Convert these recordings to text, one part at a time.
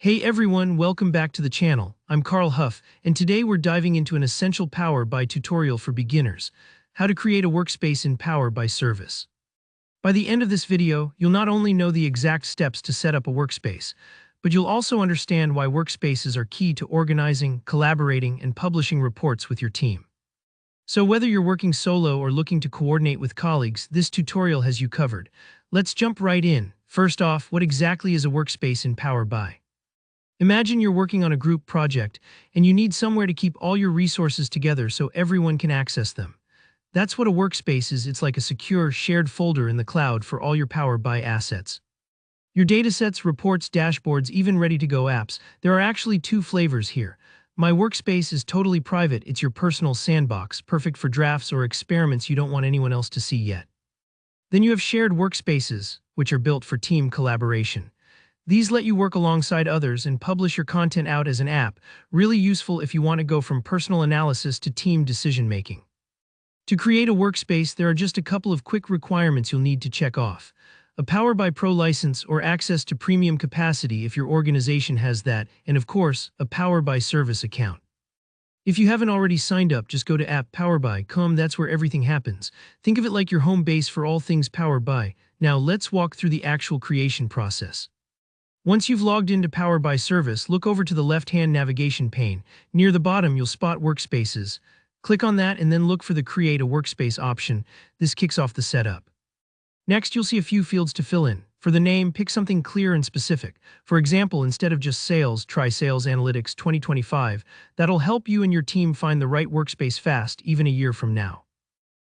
Hey everyone, welcome back to the channel. I'm Carl Huff, and today we're diving into an essential Power BI tutorial for beginners, how to create a workspace in Power BI Service. By the end of this video, you'll not only know the exact steps to set up a workspace, but you'll also understand why workspaces are key to organizing, collaborating, and publishing reports with your team. So whether you're working solo or looking to coordinate with colleagues, this tutorial has you covered. Let's jump right in. First off, what exactly is a workspace in Power BI? Imagine you're working on a group project, and you need somewhere to keep all your resources together so everyone can access them. That's what a workspace is. It's like a secure, shared folder in the cloud for all your Power BI assets. Your datasets, reports, dashboards, even ready-to-go apps. There are actually two flavors here. My workspace is totally private. It's your personal sandbox, perfect for drafts or experiments you don't want anyone else to see yet. Then you have shared workspaces, which are built for team collaboration. These let you work alongside others and publish your content out as an app, really useful if you want to go from personal analysis to team decision-making. To create a workspace, there are just a couple of quick requirements you'll need to check off. A Power BI Pro license or access to premium capacity if your organization has that, and of course, a Power BI Service account. If you haven't already signed up, just go to app.powerbi.com. That's where everything happens. Think of it like your home base for all things Power BI. Now let's walk through the actual creation process. Once you've logged into Power BI Service, look over to the left-hand navigation pane. Near the bottom, you'll spot Workspaces. Click on that and then look for the Create a Workspace option. This kicks off the setup. Next, you'll see a few fields to fill in. For the name, pick something clear and specific. For example, instead of just Sales, try Sales Analytics 2025. That'll help you and your team find the right workspace fast, even a year from now.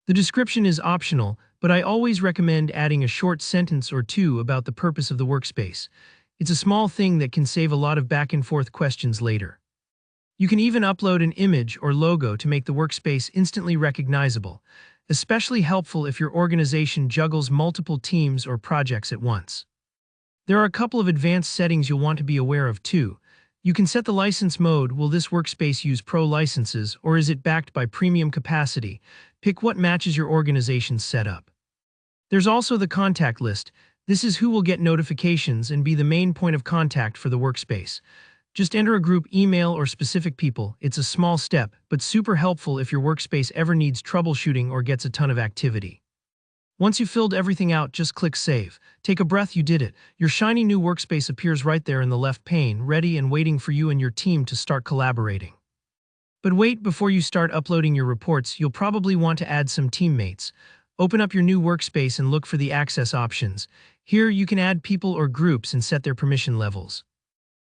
The description is optional, but I always recommend adding a short sentence or two about the purpose of the workspace. It's a small thing that can save a lot of back-and-forth questions later. You can even upload an image or logo to make the workspace instantly recognizable, especially helpful if your organization juggles multiple teams or projects at once. There are a couple of advanced settings you'll want to be aware of too. You can set the license mode. Will this workspace use Pro licenses, or is it backed by premium capacity? Pick what matches your organization's setup. There's also the contact list. This is who will get notifications and be the main point of contact for the workspace. Just enter a group email or specific people. It's a small step, but super helpful if your workspace ever needs troubleshooting or gets a ton of activity. Once you've filled everything out, just click Save. Take a breath, you did it. Your shiny new workspace appears right there in the left pane, ready and waiting for you and your team to start collaborating. But wait, before you start uploading your reports, you'll probably want to add some teammates. Open up your new workspace and look for the access options. Here, you can add people or groups and set their permission levels.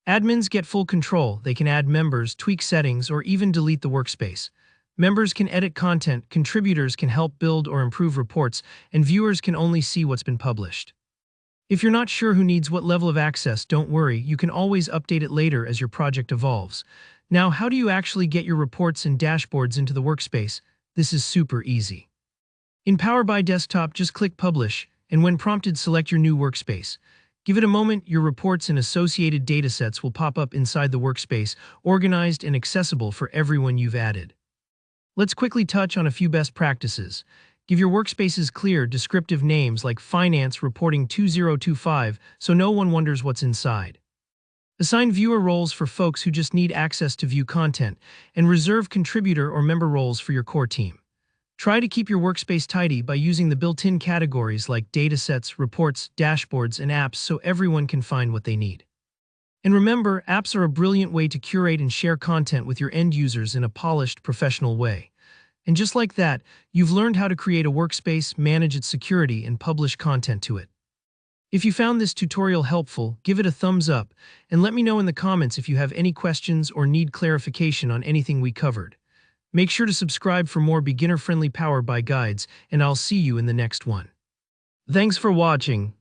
Admins get full control. They can add members, tweak settings, or even delete the workspace. Members can edit content, contributors can help build or improve reports, and viewers can only see what's been published. If you're not sure who needs what level of access, don't worry, you can always update it later as your project evolves. Now, how do you actually get your reports and dashboards into the workspace? This is super easy. In Power BI Desktop, just click Publish, and when prompted, select your new workspace. Give it a moment, your reports and associated datasets will pop up inside the workspace, organized and accessible for everyone you've added. Let's quickly touch on a few best practices. Give your workspaces clear, descriptive names like Finance Reporting 2025 so no one wonders what's inside. Assign viewer roles for folks who just need access to view content, and reserve contributor or member roles for your core team. Try to keep your workspace tidy by using the built-in categories like datasets, reports, dashboards, and apps so everyone can find what they need. And remember, apps are a brilliant way to curate and share content with your end users in a polished, professional way. And just like that, you've learned how to create a workspace, manage its security, and publish content to it. If you found this tutorial helpful, give it a thumbs up, and let me know in the comments if you have any questions or need clarification on anything we covered. Make sure to subscribe for more beginner-friendly Power BI guides, and I'll see you in the next one. Thanks for watching.